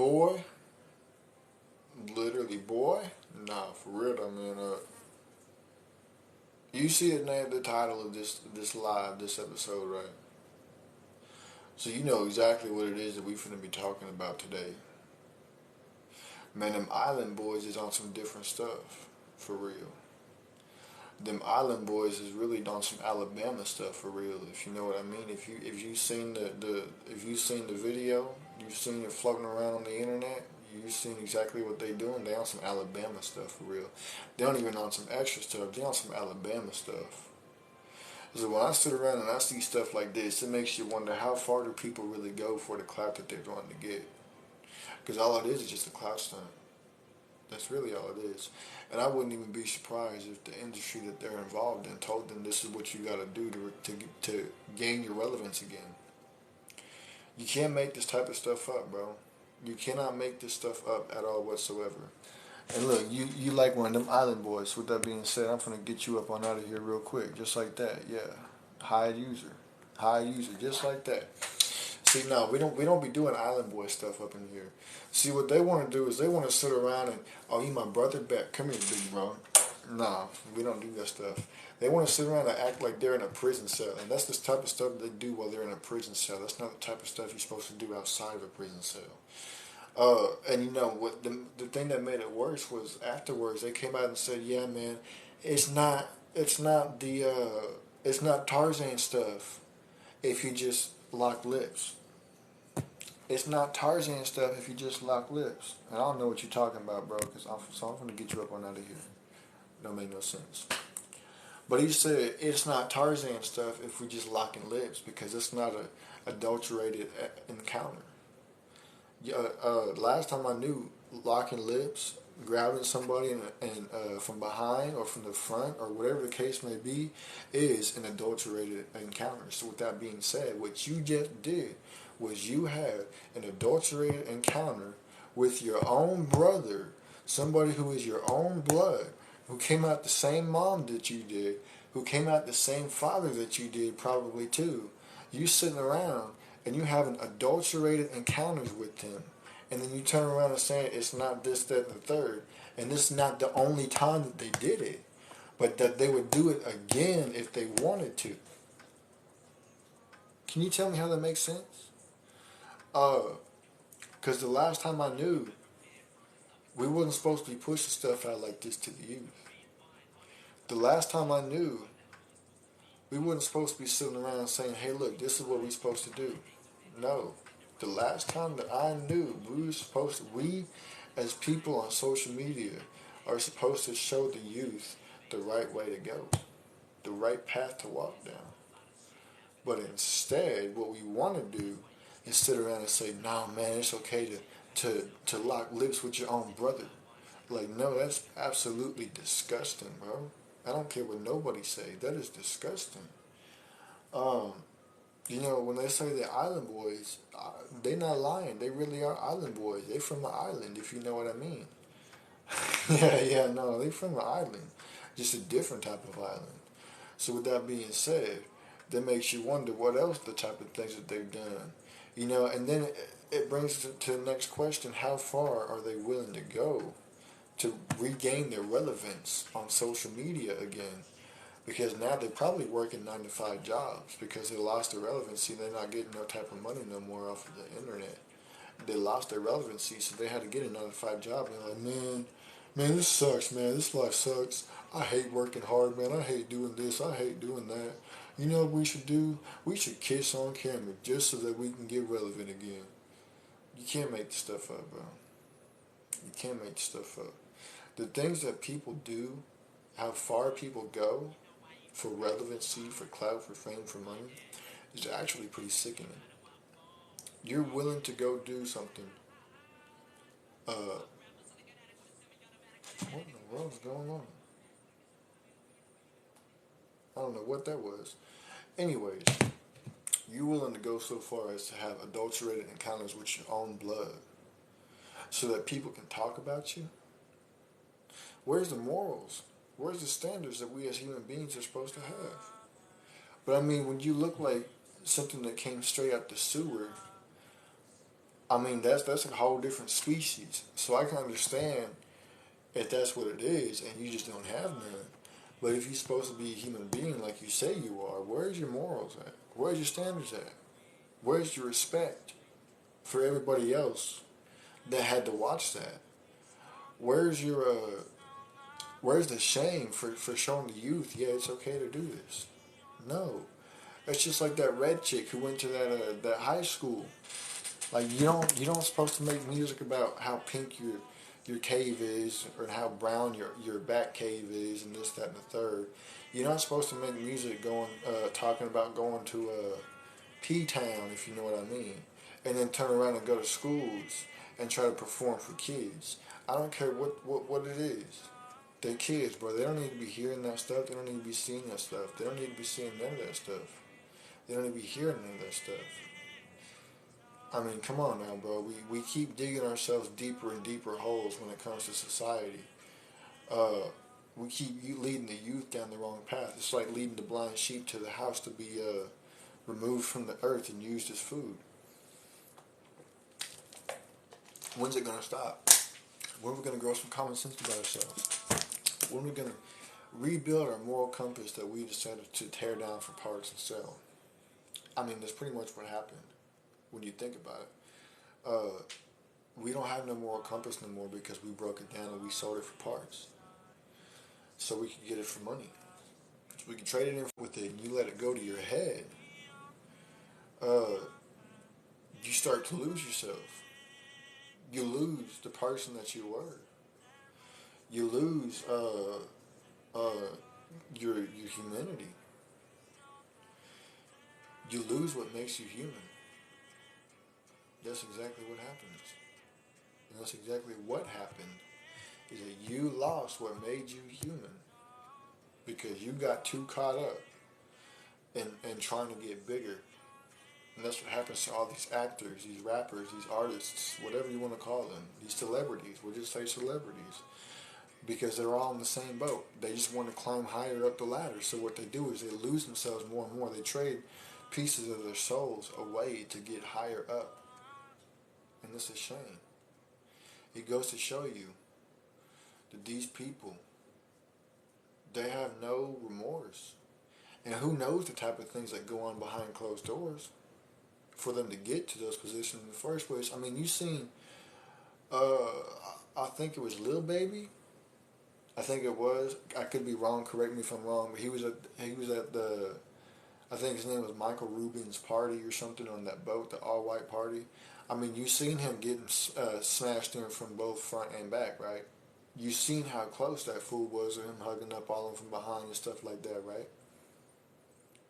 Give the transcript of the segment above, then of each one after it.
boy, literally boy, nah, for real though, man. You see it named the title of this episode, right? So you know exactly what it is that we finna be talking about today. Man, them island boys is on some different stuff, for real. Them island boys is really on some Alabama stuff for real. If you know what I mean. If you seen the video, you've seen it floating around on the internet. You've seen exactly what they doing. They on some Alabama stuff for real. They don't even on some extra stuff. They on some Alabama stuff. So when I sit around and I see stuff like this, it makes you wonder how far do people really go for the clout that they're wanting to get? Because all it is just a clout stunt. That's really all it is. And I wouldn't even be surprised if the industry that they're involved in told them this is what you got to do to gain your relevance again. You can't make this type of stuff up, bro. You cannot make this stuff up at all whatsoever. And look, you like one of them island boys. With that being said, I'm gonna get you up on out of here real quick, just like that. Yeah, high user, just like that. See, no, we don't be doing island boy stuff up in here. See, what they want to do is they want to sit around and, oh, you my brother back. Come here, big bro. Nah, we don't do that stuff. They want to sit around and act like they're in a prison cell, and that's the type of stuff they do while they're in a prison cell. That's not the type of stuff you're supposed to do outside of a prison cell. And you know what? The thing that made it worse was afterwards they came out and said, "Yeah, man, it's not it's not Tarzan stuff. If you just lock lips." It's not Tarzan stuff if you just lock lips. And I don't know what you're talking about, bro, because I'm going to get you up on out of here. Don't make no sense. But he said it's not Tarzan stuff if we just locking lips because it's not a adulterated encounter. Last time I knew, locking lips, grabbing somebody from behind or from the front or whatever the case may be is an adulterated encounter. So with that being said, what you just did was you had an adulterated encounter with your own brother, somebody who is your own blood, who came out the same mom that you did, who came out the same father that you did probably too. You sitting around and you having adulterated encounters with them. And then you turn around and say it's not this, that, and the third. And this is not the only time that they did it. But that they would do it again if they wanted to. Can you tell me how that makes sense? Because the last time I knew, we wasn't supposed to be pushing stuff out like this to the youth. The last time I knew, we wasn't supposed to be sitting around saying, hey, look, this is what we're supposed to do. No. The last time that I knew, we as people on social media are supposed to show the youth the right way to go, the right path to walk down. But instead, what we want to do is sit around and say, "No, man, it's okay to lock lips with your own brother." Like, no, that's absolutely disgusting, bro. I don't care what nobody say. That is disgusting. Um, you know, when they say the island boys, they not lying. They really are island boys. They from the island, if you know what I mean. Yeah, no, they from the island. Just a different type of island. So with that being said, that makes you wonder what else the type of things that they've done. You know, and then it brings us to the next question. How far are they willing to go to regain their relevance on social media again? Because now they're probably working 9 to 5 jobs because they lost their relevancy. They're not getting no type of money no more off of the internet. They lost their relevancy, so they had to get a 9 to 5 job. And they're like, man, this sucks, man. This life sucks. I hate working hard, man. I hate doing this. I hate doing that. You know what we should do? We should kiss on camera just so that we can get relevant again. You can't make this stuff up, bro. You can't make this stuff up. The things that people do, how far people go for relevancy, for clout, for fame, for money, is actually pretty sickening. You're willing to go do something. What in the world is going on? I don't know what that was. Anyways, you're willing to go so far as to have adulterated encounters with your own blood so that people can talk about you? Where's the morals? Where's the standards that we as human beings are supposed to have? But I mean, when you look like something that came straight out the sewer, I mean, that's a whole different species. So I can understand if that's what it is and you just don't have none. But if you're supposed to be a human being like you say you are, where's your morals at? Where's your standards at? Where's your respect for everybody else that had to watch that? Where's your where's the shame for showing the youth, yeah, it's okay to do this? No. It's just like that red chick who went to that high school. Like you don't supposed to make music about how pink your cave is or how brown your back cave is and this, that, and the third. You're not supposed to make music going talking about going to P Town, if you know what I mean, and then turn around and go to schools and try to perform for kids. I don't care what it is. They're kids, bro. They don't need to be hearing that stuff. They don't need to be seeing that stuff. They don't need to be seeing none of that stuff. They don't need to be hearing none of that stuff. I mean, come on now, bro. We keep digging ourselves deeper and deeper holes when it comes to society. Uh, we keep leading the youth down the wrong path. It's like leading the blind sheep to the house to be removed from the earth and used as food. When's it gonna stop? When are we gonna grow some common sense about ourselves? When are we gonna rebuild our moral compass that we decided to tear down for parts and sell? I mean, that's pretty much what happened when you think about it. Uh, we don't have no moral compass no more because we broke it down and we sold it for parts. So we could get it for money. So we can trade it in with it and you let it go to your head. Uh, you start to lose yourself. You lose the person that you were. You lose uh, your humanity. You lose what makes you human. That's exactly what happens. And that's exactly what happened. Is that you lost what made you human because you got too caught up in trying to get bigger. And that's what happens to all these actors, these rappers, these artists, whatever you want to call them, these celebrities. We'll just say celebrities. Because they're all in the same boat. They just want to climb higher up the ladder. So what they do is they lose themselves more and more. They trade pieces of their souls away to get higher up. And this is a shame. It goes to show you that these people, they have no remorse. And who knows the type of things that go on behind closed doors for them to get to those positions in the first place. I mean, you seen, uh, I think it was Lil Baby. I think it was. I could be wrong. Correct me if I'm wrong. But he was at the. I think his name was Michael Rubin's party or something on that boat, the all white party. I mean, you seen him getting smashed in from both front and back, right? You seen how close that fool was to him hugging up all of them from behind and stuff like that, right?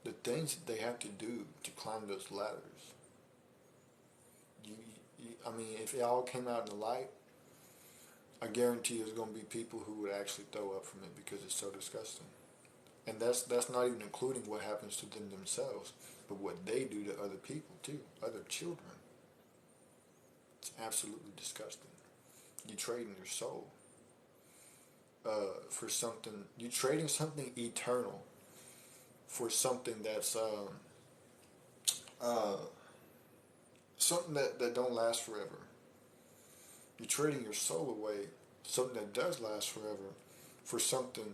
The things that they have to do to climb those ladders. I mean, if it all came out in the light, I guarantee there's going to be people who would actually throw up from it because it's so disgusting. And that's not even including what happens to them themselves, but what they do to other people too, other children. It's absolutely disgusting. You're trading your soul for something. You're trading something eternal for something that's uh, something that don't last forever. You're trading your soul away, something that does last forever, for something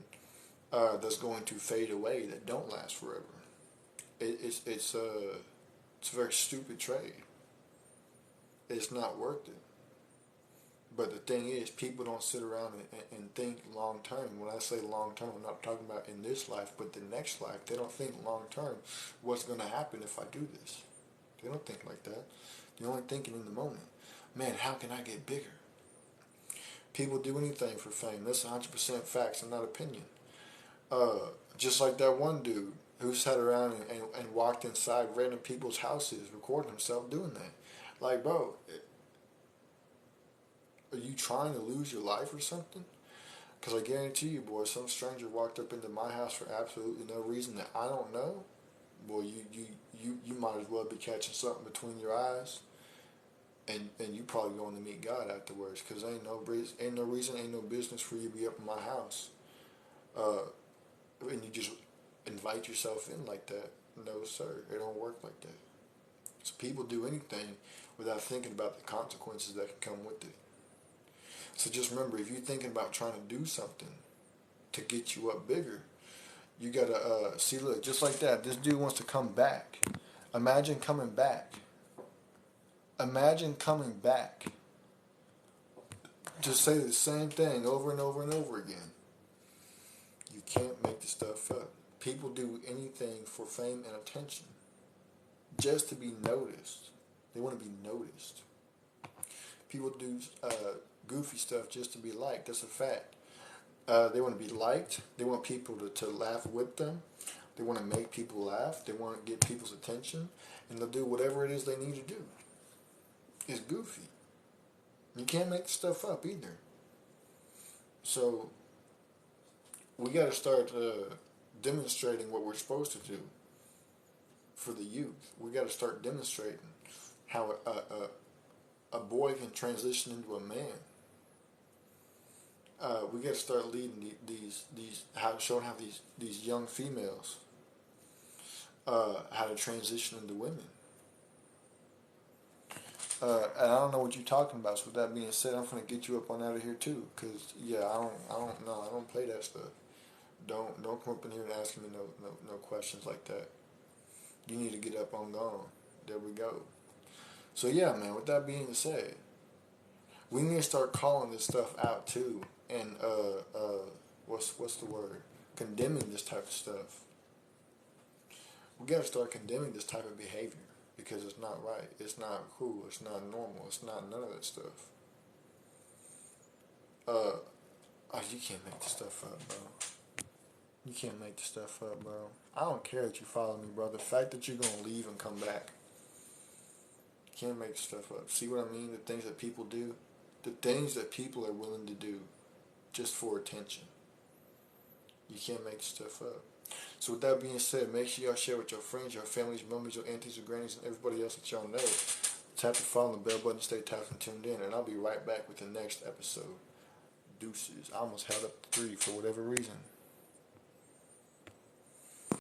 that's going to fade away that don't last forever. It's a very stupid trade. It's not worth it. But the thing is, people don't sit around and think long term. When I say long term, I'm not talking about in this life, but the next life. They don't think long term. What's going to happen if I do this? They don't think like that. They're only thinking in the moment. Man, how can I get bigger? People do anything for fame. That's 100% facts and not opinion. Just like that one dude who sat around and walked inside random people's houses, recording himself doing that. Like, bro, are you trying to lose your life or something? Because I guarantee you, boy, some stranger walked up into my house for absolutely no reason that I don't know. Boy, you might as well be catching something between your eyes, and you probably going to meet God afterwards. Because ain't no reason, ain't no business for you to be up in my house, and you just invite yourself in like that. No, sir, it don't work like that. So people do anything without thinking about the consequences that can come with it. So just remember, if you're thinking about trying to do something to get you up bigger, you gotta see. Look, just like that, this dude wants to come back. Imagine coming back. Imagine coming back to say the same thing over and over and over again. You can't make this stuff up. People do anything for fame and attention, just to be noticed. They want to be noticed. People do goofy stuff just to be liked. That's a fact. They want to be liked. They want people to laugh with them. They want to make people laugh. They want to get people's attention. And they'll do whatever it is they need to do. It's goofy. You can't make stuff up either. So we got to start demonstrating what we're supposed to do for the youth. We got to start demonstrating how a boy can transition into a man. We got to start leading showing how these young females how to transition into women. And I don't know what you're talking about. So with that being said, I'm gonna get you up on out of here too. Cause yeah, I don't play that stuff. Don't come up in here and ask me no questions like that. You need to get up on gone. There we go. So yeah, man. With that being said, we need to start calling this stuff out too, and what's the word? Condemning this type of stuff. We gotta start condemning this type of behavior because it's not right. It's not cool. It's not normal. It's not none of that stuff. Oh, you can't make this stuff up, bro. You can't make this stuff up, bro. I don't care that you follow me, bro. The fact that you're gonna leave and come back. You can't make stuff up. See what I mean? The things that people do. The things that people are willing to do just for attention. You can't make stuff up. So with that being said, make sure y'all share with your friends, your families, your mummies, your aunties, your grannies, and everybody else that y'all know. Tap the follow and the bell button, stay tapped and tuned in, and I'll be right back with the next episode. Deuces. I almost held up 3 for whatever reason.